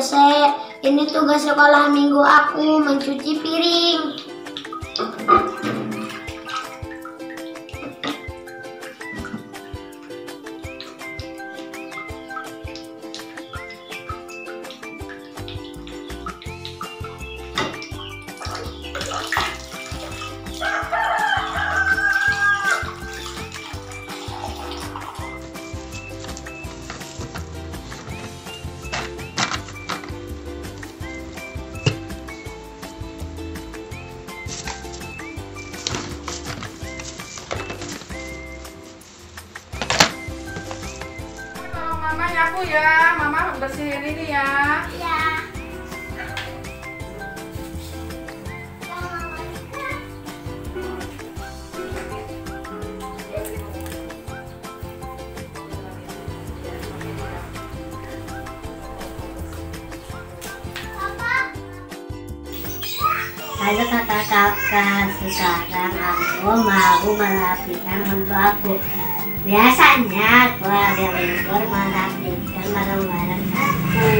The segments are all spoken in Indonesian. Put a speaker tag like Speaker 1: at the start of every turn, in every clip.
Speaker 1: WC. Ini tugas sekolah minggu aku, mencuci piring.
Speaker 2: Mama nyapu ya, Mama bersihin ini ya.
Speaker 1: Iya.
Speaker 3: Halo kakak-kakak, sekarang aku mau merapikan untuk aku. Biasanya aku ada libur merapikan barang-barang aku.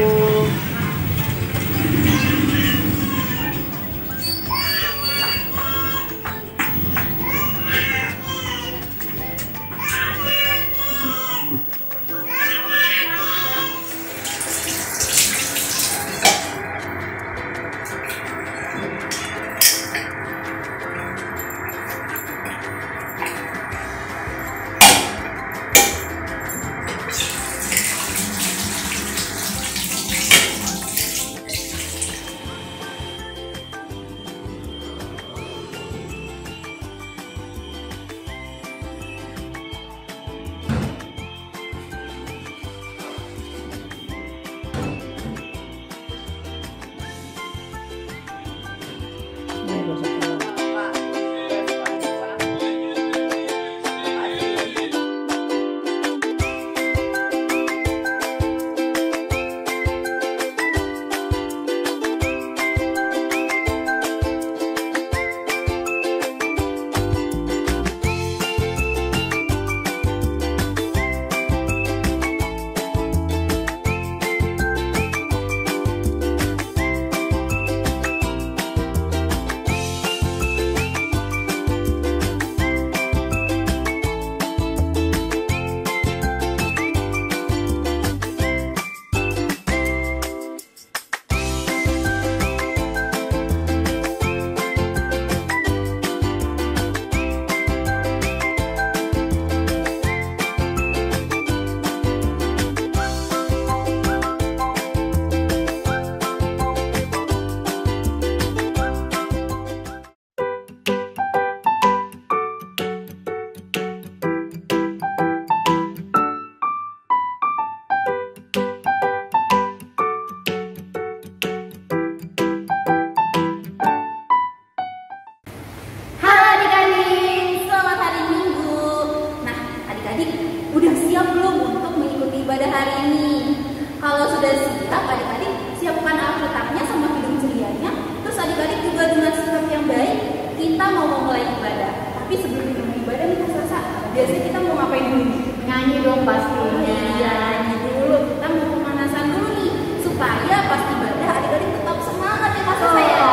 Speaker 4: Pada hari ini, kalau sudah siap, adik-adik siapkan Alkitabnya sama hidung cerianya. Terus adik-adik juga dengan sikap yang baik, kita mau memulai ibadah. Tapi sebelum dimulai ibadah nih Kak Sasa, biasanya kita mau ngapain dulu nih?
Speaker 1: Nyanyi dong pastinya.
Speaker 4: Iya, nyanyi dulu. Kita mau pemanasan dulu nih, supaya pas ibadah adik-adik tetap semangat ya Kak Sasa ya.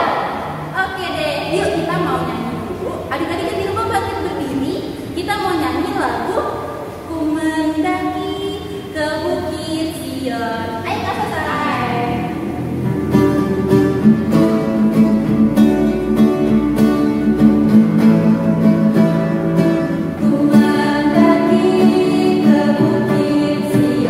Speaker 4: Oke deh, yuk kita mau nyanyi dulu. Adik-adik yang di rumah bangkit berdiri, kita mau nyanyi lagu Ku Mendaki ke Bukit Sion. Ayo Kak Sasa. Ku mendaki ke Bukit Sion.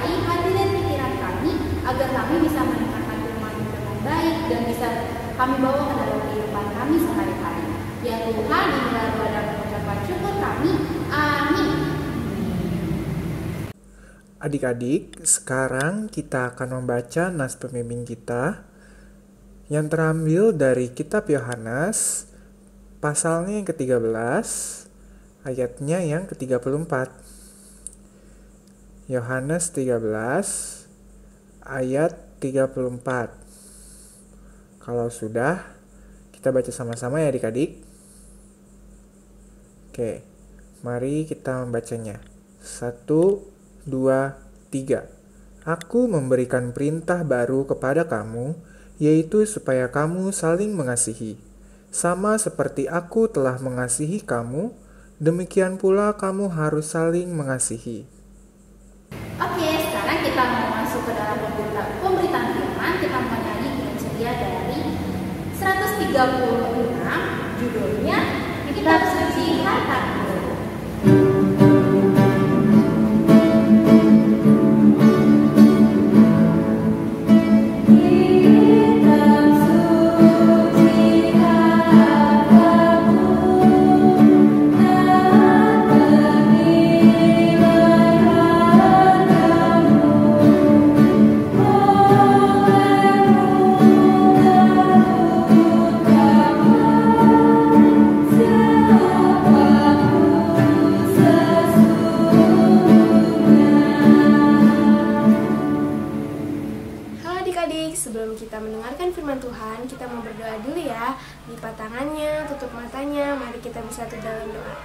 Speaker 4: kuasai hati dan pikiran kami agar kami bisa mendengarkan firman dengan baik dan bisa kami bawa ke dalam kehidupan kami sehari-hari. Ya Tuhan, inilah doa dan pengucapan syukur kami. Amin.
Speaker 5: Adik-adik, sekarang kita akan membaca nas pembimbing kita yang terambil dari kitab Yohanes, pasalnya yang ke-13, ayatnya yang ke-34. Yohanes 13, ayat 34. Kalau sudah, kita baca sama-sama ya adik-adik. Oke, mari kita membacanya. 1, 2, 3. Aku memberikan perintah baru kepada kamu, yaitu supaya kamu saling mengasihi. Sama seperti aku telah mengasihi kamu, demikian pula kamu harus saling mengasihi.
Speaker 4: Oke, sekarang kita mau masuk ke dalam pemberitaan firman. Kita menyanyi dengan setia dari 136, judulnya Kitab Suci Hartaku.
Speaker 6: Sebelum kita mendengarkan firman Tuhan, kita mau berdoa dulu ya. Lipat tangannya, tutup matanya, mari kita bersatu dalam doa.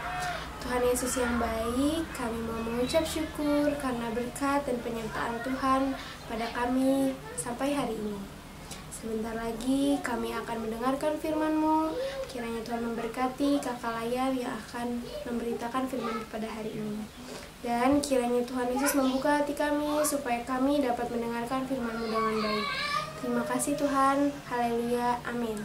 Speaker 6: Tuhan Yesus yang baik, kami mau mengucap syukur karena berkat dan penyertaan Tuhan pada kami sampai hari ini. Sebentar lagi kami akan mendengarkan firman-Mu. Kiranya Tuhan memberkati kakak layar yang akan memberitakan firman pada hari ini. Dan kiranya Tuhan Yesus membuka hati kami supaya kami dapat mendengarkan firman-Mu dengan baik. Terima kasih Tuhan, haleluya, amin.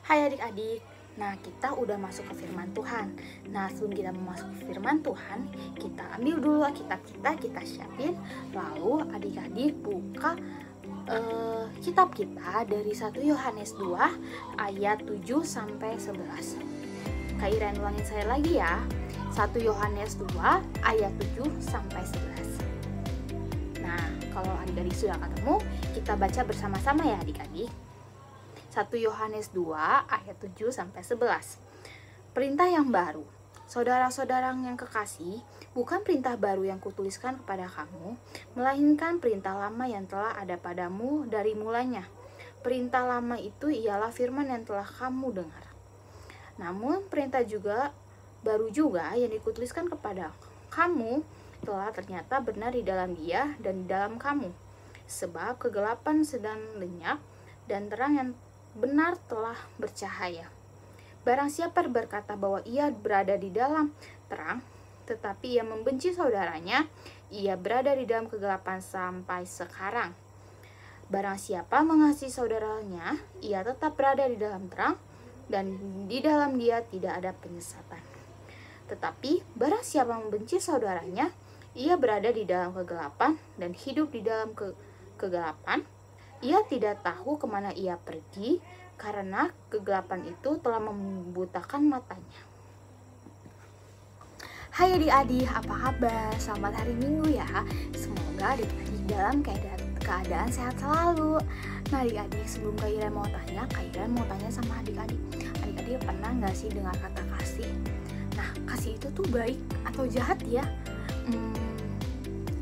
Speaker 7: Hai adik-adik, nah kita udah masuk ke firman Tuhan. Nah sebelum kita masuk ke firman Tuhan, kita ambil dulu kitab kita siapin. Lalu adik-adik buka kitab kita dari 1 Yohanes 2 ayat 7 sampai 11. Kak Iren ulangin saya lagi ya. 1 Yohanes 2 ayat 7 sampai 11. Nah, kalau adik-adik sudah ketemu, kita baca bersama-sama ya adik-adik. 1 Yohanes 2 ayat 7 sampai 11. Perintah yang baru. Saudara-saudara yang kekasih, bukan perintah baru yang kutuliskan kepada kamu, melainkan perintah lama yang telah ada padamu dari mulanya. Perintah lama itu ialah firman yang telah kamu dengar. Namun perintah baru juga yang dikutuliskan kepada kamu telah ternyata benar di dalam Dia dan di dalam kamu. Sebab kegelapan sedang lenyap dan terang yang benar telah bercahaya. Barang siapa berkata bahwa ia berada di dalam terang, tetapi ia membenci saudaranya, ia berada di dalam kegelapan sampai sekarang. Barang siapa mengasihi saudaranya, ia tetap berada di dalam terang, dan di dalam dia tidak ada penyesatan. Tetapi barang siapa membenci saudaranya, ia berada di dalam kegelapan dan hidup di dalam kegelapan. Ia tidak tahu kemana ia pergi, karena kegelapan itu telah membutakan matanya. Hai adik-adik, apa kabar? Selamat hari Minggu ya. Semoga adik-adik dalam keadaan sehat selalu. Nah adik-adik, sebelum Kak Iren mau tanya sama adik-adik. Adik-adik pernah gak sih dengar kata kasih? Nah, kasih itu tuh baik atau jahat ya?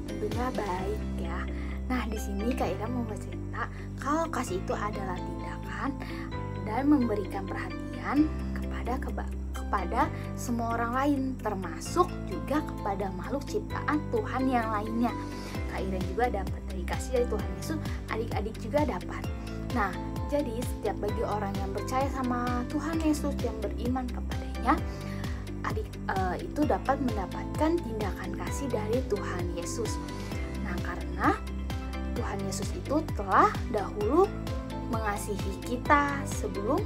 Speaker 7: Tentunya baik ya. Nah, di sini Kak Iren mau bercerita kalau kasih itu adalah tindakan dan memberikan perhatian kepada semua orang lain, termasuk juga kepada makhluk ciptaan Tuhan yang lainnya. Kak Iren juga dapat dari kasih dari Tuhan Yesus, adik-adik juga dapat. Nah, jadi setiap bagi orang yang percaya sama Tuhan Yesus, yang beriman kepadanya, itu dapat mendapatkan tindakan kasih dari Tuhan Yesus. Nah, karena Tuhan Yesus itu telah dahulu mengasihi kita sebelum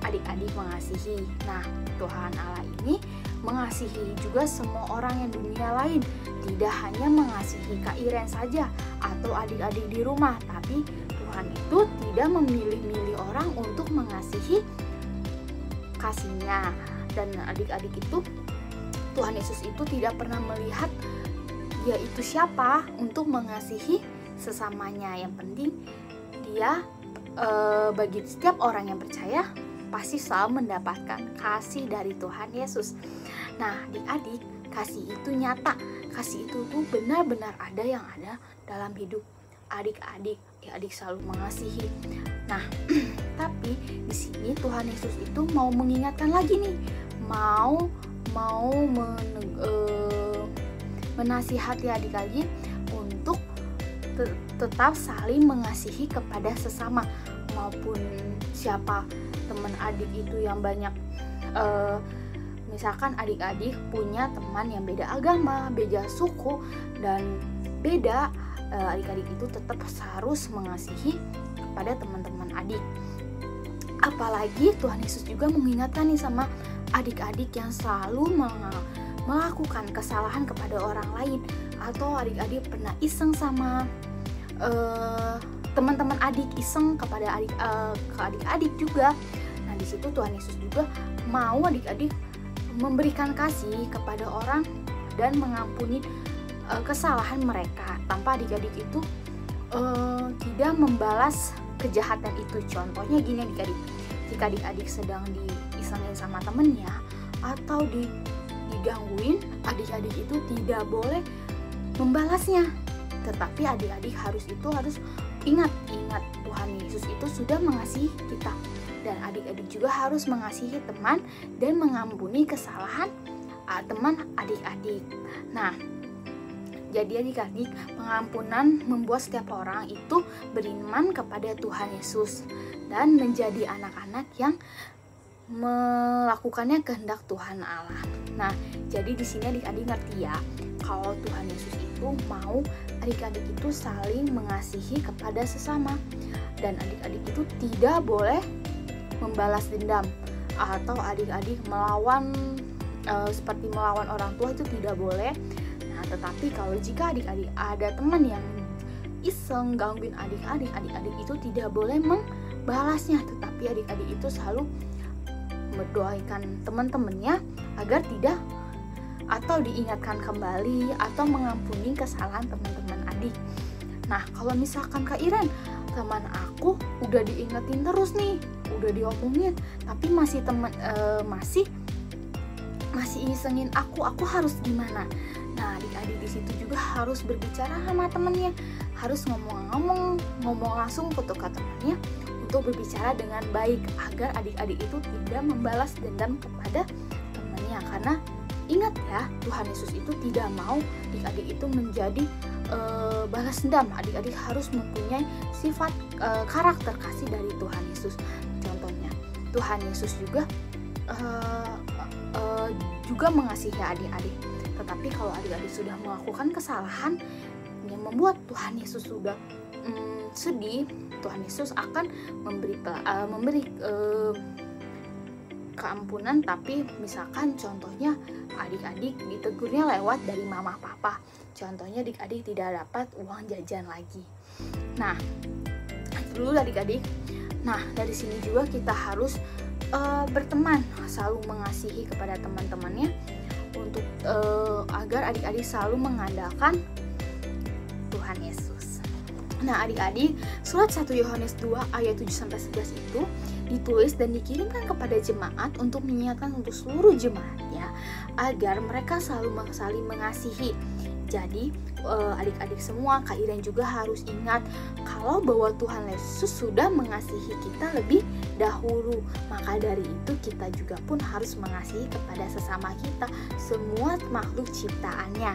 Speaker 7: adik-adik mengasihi. Nah, Tuhan Allah ini mengasihi juga semua orang yang dunia lain, tidak hanya mengasihi Kak Iren saja atau adik-adik di rumah, tapi Tuhan itu tidak memilih-milih orang untuk mengasihi kasihnya. Dan adik-adik itu, Tuhan Yesus itu tidak pernah melihat dia itu siapa untuk mengasihi sesamanya. Yang penting dia bagi setiap orang yang percaya pasti selalu mendapatkan kasih dari Tuhan Yesus. Nah, adik-adik, kasih itu nyata. Kasih itu tuh benar-benar ada yang ada dalam hidup adik-adik. Adik selalu mengasihi. Nah, tapi di sini Tuhan Yesus itu mau mengingatkan lagi nih, mau menasihati adik-adik untuk tetap saling mengasihi kepada sesama, maupun siapa teman adik itu yang banyak. Misalkan adik-adik punya teman yang beda agama, beda suku, dan beda, adik-adik itu tetap harus mengasihi kepada teman-teman adik. Apalagi Tuhan Yesus juga mengingatkan nih sama adik-adik yang selalu melakukan kesalahan kepada orang lain, atau adik-adik pernah iseng sama teman-teman adik, iseng kepada adik-adik juga. Nah, di situ Tuhan Yesus juga mau adik-adik memberikan kasih kepada orang dan mengampuni kesalahan mereka tanpa adik-adik itu tidak membalas kejahatan itu. Contohnya gini adik-adik, jika adik-adik sedang diisengin sama temennya atau digangguin, adik-adik itu tidak boleh membalasnya, tetapi adik-adik harus ingat Tuhan Yesus itu sudah mengasihi kita, dan adik-adik juga harus mengasihi teman dan mengampuni kesalahan teman adik-adik. Nah, jadi adik-adik, pengampunan membuat setiap orang itu beriman kepada Tuhan Yesus dan menjadi anak-anak yang melakukannya kehendak Tuhan Allah. Nah, jadi di sini adik-adik ngerti ya, kalau Tuhan Yesus itu mau adik-adik itu saling mengasihi kepada sesama, dan adik-adik itu tidak boleh membalas dendam atau adik-adik melawan seperti melawan orang tua, itu tidak boleh. Nah, tetapi kalau jika adik-adik ada teman yang iseng gangguin adik-adik itu tidak boleh membalasnya, tetapi adik-adik itu selalu mendoakan teman-temannya agar tidak, atau diingatkan kembali atau mengampuni kesalahan teman-teman adik. Nah, kalau misalkan Kak Iren, teman aku udah diingetin terus nih, udah diomongin, tapi masih masih isengin aku harus gimana? Nah, adik-adik di situ juga harus berbicara sama temannya, harus ngomong langsung ke temannya untuk berbicara dengan baik agar adik-adik itu tidak membalas dendam kepada temannya. Karena ingat ya, Tuhan Yesus itu tidak mau adik-adik itu menjadi balas dendam. Adik-adik harus mempunyai sifat karakter kasih dari Tuhan Yesus. Contohnya, Tuhan Yesus juga mengasihi adik-adik. Tetapi kalau adik-adik sudah melakukan kesalahan yang membuat Tuhan Yesus sudah sedih, Tuhan Yesus akan memberi keampunan. Tapi misalkan contohnya adik-adik ditegurnya lewat dari mama papa, contohnya adik-adik tidak dapat uang jajan lagi. Nah, dulu adik-adik. Nah, dari sini juga kita harus berteman, selalu mengasihi kepada teman-temannya untuk agar adik-adik selalu mengandalkan Tuhan Yesus. Nah, adik-adik, surat 1 Yohanes 2 ayat 7-11 itu ditulis dan dikirimkan kepada jemaat untuk mengingatkan untuk seluruh jemaatnya agar mereka selalu saling mengasihi. Jadi adik-adik semua, Kak Iren juga harus ingat kalau bahwa Tuhan Yesus sudah mengasihi kita lebih dahulu. Maka dari itu kita juga pun harus mengasihi kepada sesama kita, semua makhluk ciptaannya.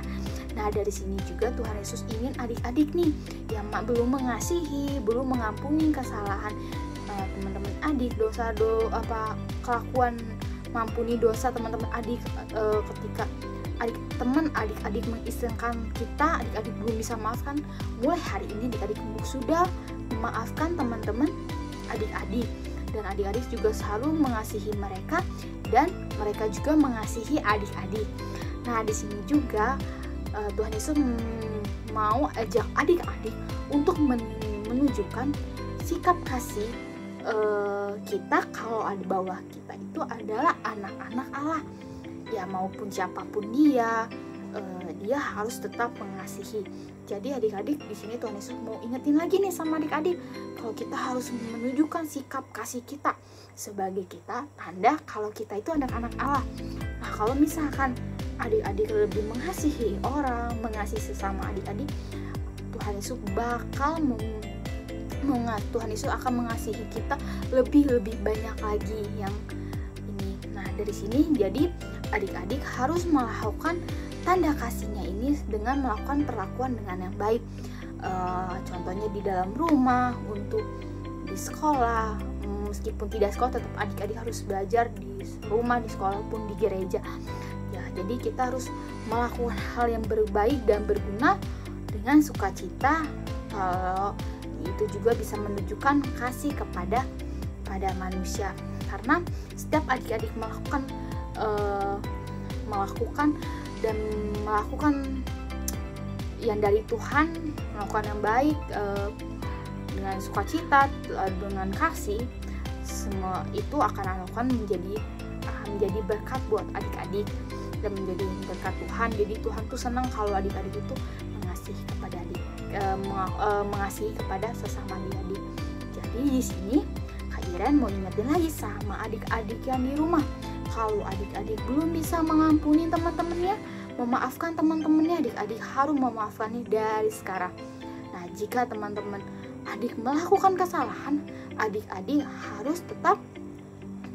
Speaker 7: Nah, dari sini juga Tuhan Yesus ingin adik-adik nih yang belum mengasihi, belum mengampuni kesalahan teman-teman adik, kelakuan mampuni dosa teman-teman adik, ketika adik-adik mengisengkan kita, adik-adik belum bisa maafkan, mulai hari ini adik-adik sudah memaafkan teman-teman adik-adik, dan adik-adik juga selalu mengasihi mereka dan mereka juga mengasihi adik-adik. Nah, di sini juga Tuhan Yesus mau ajak adik-adik untuk menunjukkan sikap kasih kita kalau di bawah kita itu adalah anak-anak Allah. Ya maupun siapapun dia harus tetap mengasihi. Jadi adik-adik di sini Tuhan Yesus mau ingetin lagi nih sama adik-adik kalau kita harus menunjukkan sikap kasih kita sebagai kita tanda kalau kita itu anak-anak Allah. Nah kalau misalkan adik-adik lebih mengasihi orang, mengasihi sesama adik-adik, Tuhan Yesus Tuhan Yesus akan mengasihi kita lebih banyak lagi yang ini. Nah dari sini jadi adik-adik harus melakukan tanda kasihnya ini dengan melakukan perlakuan dengan yang baik. Contohnya di dalam rumah, untuk di sekolah, meskipun tidak sekolah tetap adik-adik harus belajar di rumah, di sekolah pun di gereja. Ya, jadi kita harus melakukan hal yang berbaik dan berguna dengan sukacita. Kalau itu juga bisa menunjukkan kasih kepada manusia. Karena setiap adik-adik melakukan yang dari Tuhan, melakukan yang baik dengan sukacita, dengan kasih, semua itu akan menjadi berkat buat adik-adik dan menjadi berkat Tuhan. Jadi Tuhan tuh senang kalau adik-adik itu mengasihi kepada mengasihi kepada sesama adik-adik. Jadi di sini Kak Iren mau ingetin lagi sama adik-adik yang di rumah, kalau adik-adik belum bisa mengampuni teman-temannya, memaafkan teman-temannya, adik-adik harus memaafkannya dari sekarang. Nah, jika teman-teman adik melakukan kesalahan, adik-adik harus tetap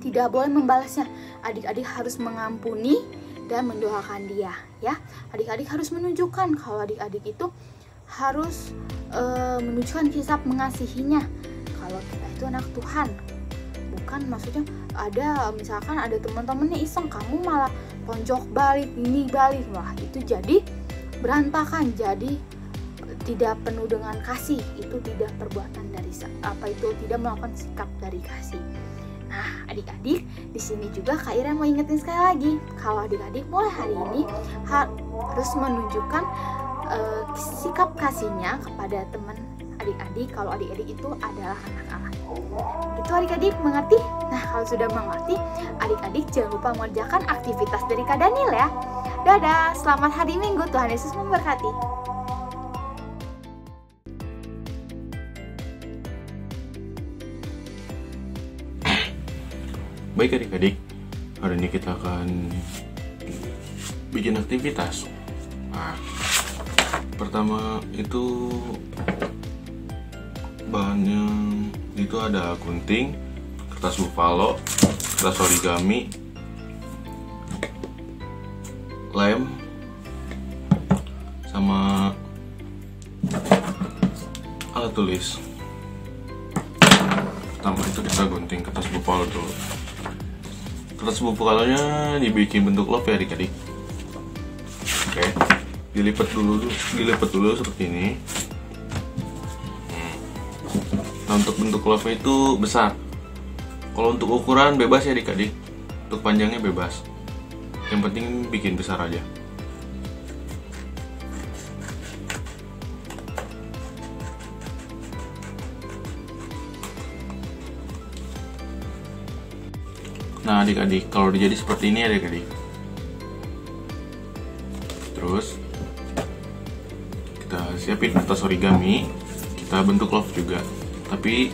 Speaker 7: tidak boleh membalasnya. Adik-adik harus mengampuni dan mendoakan dia, ya. Adik-adik harus menunjukkan kalau adik-adik itu harus menunjukkan sikap mengasihinya. Kalau kita itu anak Tuhan, bukan maksudnya misalkan ada teman-temannya iseng, kamu malah tonjok balik, ini balik, wah itu jadi berantakan, jadi tidak penuh dengan kasih. Itu tidak perbuatan dari tidak melakukan sikap dari kasih. Nah adik-adik di sini juga Kak Ira mau ingetin sekali lagi kalau adik-adik mulai hari ini harus menunjukkan sikap kasihnya kepada teman adik-adik kalau adik-adik itu adalah anak Allah. Itu adik-adik mengerti? Nah kalau sudah mengerti, adik-adik jangan lupa mengerjakan aktivitas dari Kak Daniel ya. Dadah, selamat hari Minggu, Tuhan Yesus memberkati.
Speaker 8: Baik adik-adik, hari ini kita akan bikin aktivitas. Nah, pertama itu bahannya itu ada gunting, kertas buffalo, kertas origami, lem, sama alat tulis. Pertama itu kita gunting kertas buffalo dulu. Kertas buffalo-nya dibikin bentuk love ya adik-adik. Oke, dilipat dulu seperti ini. Nah untuk bentuk love itu besar. Kalau untuk ukuran bebas ya adik-adik. Untuk panjangnya bebas. Yang penting bikin besar aja. Nah adik-adik, kalau udah jadi seperti ini adik-adik, terus kita siapin kertas origami, kita bentuk love juga, tapi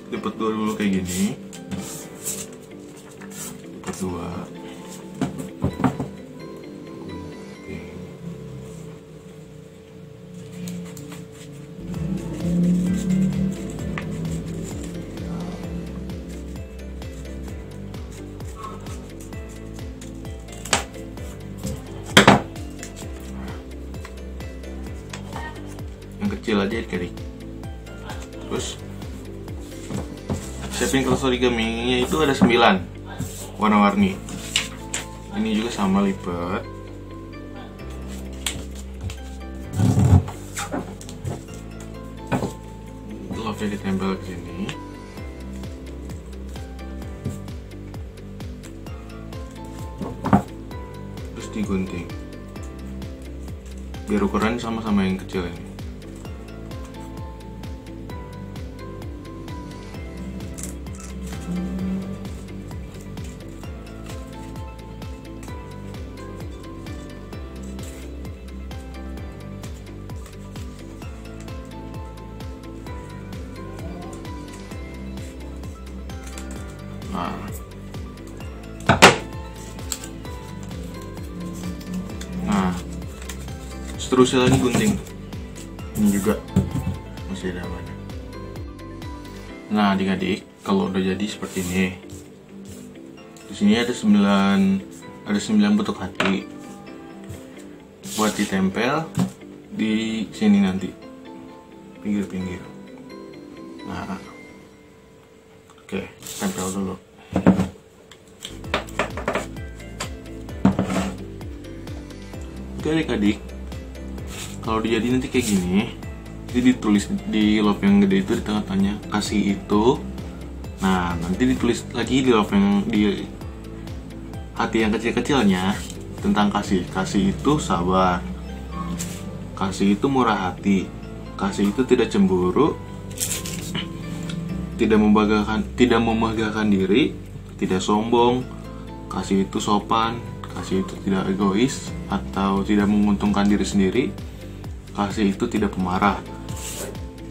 Speaker 8: lipat dulu kayak gini, lipat dua. Kecil aja adik-adik. Terus siapin kertas origaminya itu ada 9 warna-warni. Ini juga sama lipat. Love-nya ditempel ke sini. digunting biar ukuran sama-sama yang kecil ini. Nah, seterusnya lagi gunting. Ini juga masih ada banyak. Nah, adik-adik, kalau udah jadi seperti ini, di sini ada 9 bentuk hati. Buat ditempel di sini nanti, pinggir-pinggir. Nah, oke, tempel dulu. Oke adik-adik, kalau dijadi nanti kayak gini, jadi ditulis di love yang gede itu di tengah-tengahnya kasih itu. Nah, nanti ditulis lagi di love yang di hati yang kecil-kecilnya tentang kasih. Kasih itu sabar, kasih itu murah hati, kasih itu tidak cemburu, tidak membanggakan diri, tidak sombong, kasih itu sopan, kasih itu tidak egois atau tidak menguntungkan diri sendiri, kasih itu tidak pemarah,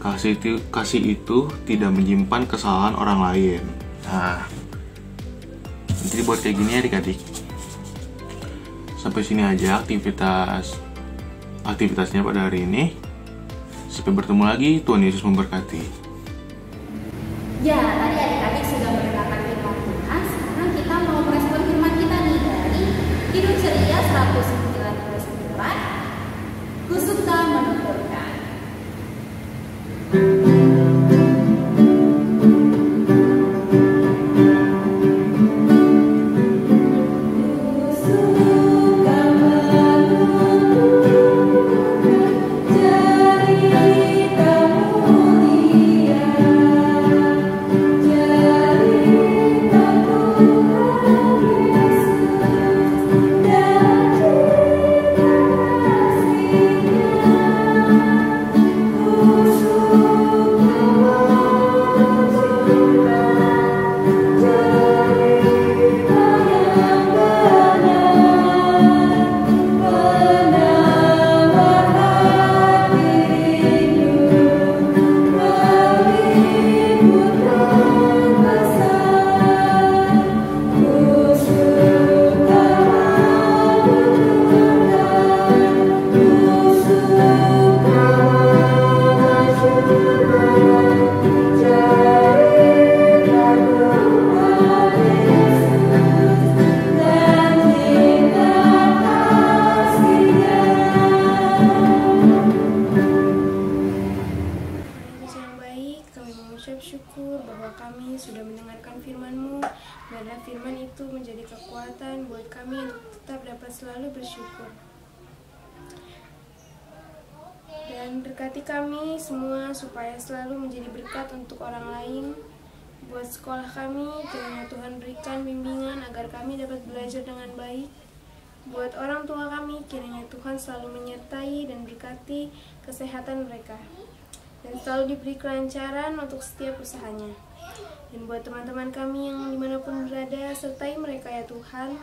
Speaker 8: kasih itu tidak menyimpan kesalahan orang lain. Nah, nanti dibuat kayak gini ya adik-adik. Sampai sini aja aktivitasnya pada hari ini. Sampai bertemu lagi, Tuhan Yesus memberkati.
Speaker 4: Ya, tadi adik-adik sudah mendengarkan firman Tuhan. Sekarang kita mau merespon firman kita nih dari Kidung Ceria 199. Ku suka menuturkan.
Speaker 6: kami sudah mendengarkan firman-Mu. Biarlah firman itu menjadi kekuatan buat kami untuk tetap dapat selalu bersyukur. Dan berkati kami semua supaya selalu menjadi berkat untuk orang lain. Buat sekolah kami, kiranya Tuhan berikan bimbingan agar kami dapat belajar dengan baik. Buat orang tua kami, kiranya Tuhan selalu menyertai dan berkati kesehatan mereka. Dan selalu diberi kelancaran untuk setiap usahanya. Dan buat teman-teman kami yang dimanapun berada, sertai mereka ya Tuhan.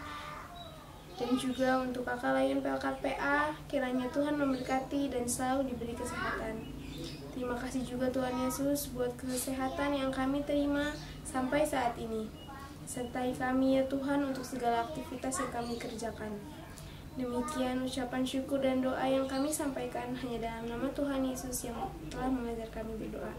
Speaker 6: Dan juga untuk kakak lain PLKPA, kiranya Tuhan memberkati dan selalu diberi kesehatan. Terima kasih juga Tuhan Yesus buat kesehatan yang kami terima sampai saat ini. Sertai kami ya Tuhan untuk segala aktivitas yang kami kerjakan. Demikian ucapan syukur dan doa yang kami sampaikan hanya dalam nama Tuhan Yesus yang telah mengajar kami berdoa.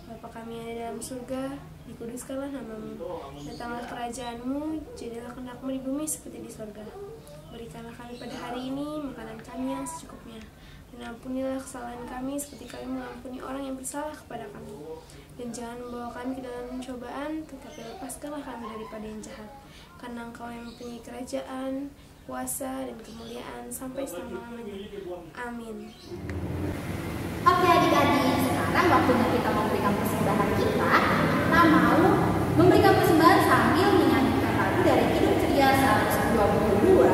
Speaker 6: Bapa kami yang ada dalam surga, dikuduskanlah nama-Mu. Datanglah kerajaan-Mu, jadilah kehendak-Mu di bumi seperti di surga. Berikanlah kami pada hari ini makanan kami yang secukupnya. Dan ampunilah kesalahan kami seperti kami mengampuni orang yang bersalah kepada kami. Dan jangan membawa kami ke dalam pencobaan, tetapi lepaskanlah kami daripada yang jahat. Karena Engkau yang mempunyai kerajaan, kuasa, dan kemuliaan sampai selama-lamanya. Amin.
Speaker 4: Oke adik-adik, sekarang waktunya kita memberikan persembahan kita. Kita mau memberikan persembahan sambil menyanyikan lagu dari Kidung Ceria 122,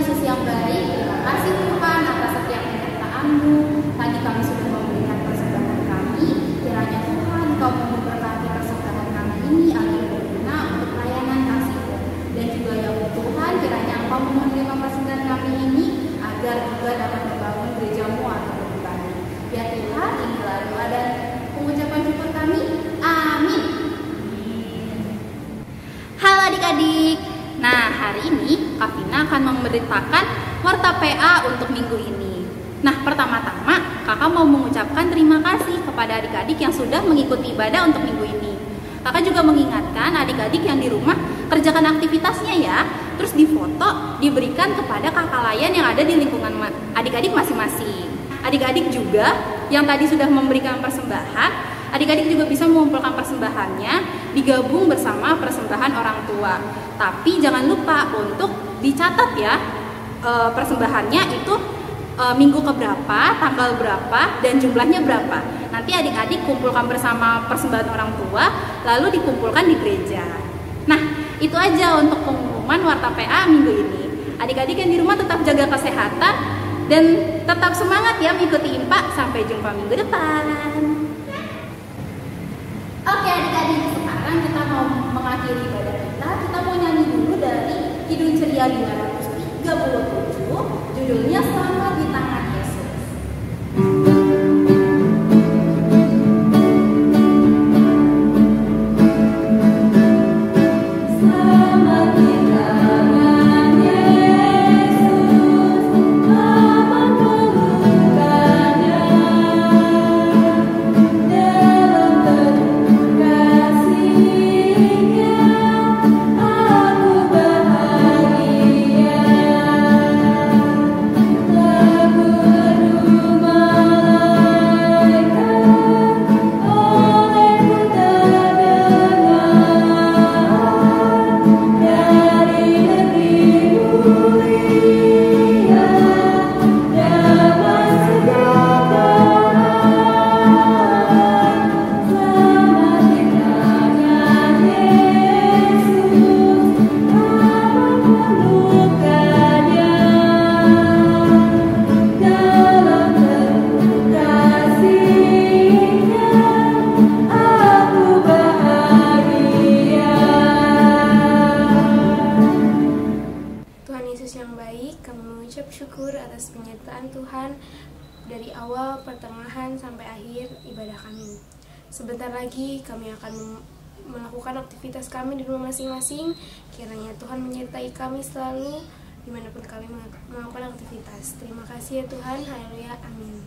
Speaker 4: Yesus yang baik, terima kasih Tuhan atas setiap penyertaan-Mu. Tadi kami sudah memberikan persembahan kami, kiranya Tuhan Kau memberkati persembahan kami ini agar berguna untuk pelayanan kasih-Mu. Dan juga ya Tuhan, kiranya Engkau menerima persembahan kami ini agar juga dapat membangun gereja-Mu agar lebih baik. Ya Tuhan, inilah doa dan pengucapan syukur kami. Amin. Halo adik-adik. Nah, hari ini Kak Vina akan memberitakan warta PA untuk minggu ini. Nah, pertama-tama Kakak mau mengucapkan terima kasih kepada adik-adik yang sudah mengikuti ibadah untuk minggu ini. Kakak juga mengingatkan adik-adik yang di rumah kerjakan aktivitasnya ya. Terus difoto, diberikan kepada kakak layan yang ada di lingkungan adik-adik masing-masing. Adik-adik juga yang tadi sudah memberikan persembahan, adik-adik juga bisa mengumpulkan persembahannya, digabung bersama persembahan orang tua. Tapi jangan lupa untuk dicatat ya, persembahannya itu minggu keberapa, tanggal berapa, dan jumlahnya berapa. Nanti adik-adik kumpulkan bersama persembahan orang tua, lalu dikumpulkan di gereja. Nah, itu aja untuk pengumuman warta PA minggu ini. Adik-adik yang di rumah tetap jaga kesehatan dan tetap semangat ya mengikuti IMPA. Sampai jumpa minggu depan. Oke adik-adik, sekarang kita mau mengakhiri ibadah kita. Kita mau nyanyi dulu dari Kidung Ceria 537, judulnya Selamat di Tangan Yesus. Selamat di tangan Yesus, aman pelukannya, dalam teduh kasih-Nya aku bahagia. Lagu aduh malaikat olehku terdengar dari negeri mulia, damai sejahtera. Selamat di tangan Yesus, aman pelukannya, dalam teduh kasih-Nya aku bahagia.
Speaker 6: Tuhan Yesus yang baik, kami mengucap syukur atas penyertaan Tuhan dari awal, pertengahan, sampai akhir ibadah kami. Sebentar lagi kami akan melakukan aktivitas kami di rumah masing-masing. Kiranya Tuhan menyertai kami selalu dimanapun kami melakukan aktivitas. Terima kasih ya Tuhan, haleluya, amin.